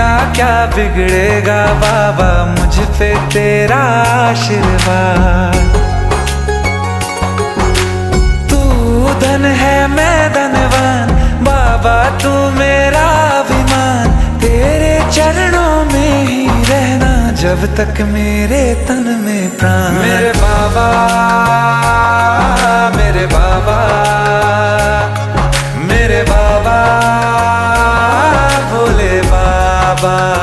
मेरा क्या बिगड़ेगा बाबा, मुझ पे तेरा आशीर्वाद। तू धन है मैं धनवान, बाबा तू मेरा अभिमान। तेरे चरणों में ही रहना जब तक मेरे तन में प्राण। मेरे बाबा, मेरे बाबा, मेरे बाबा, भोले बाबा।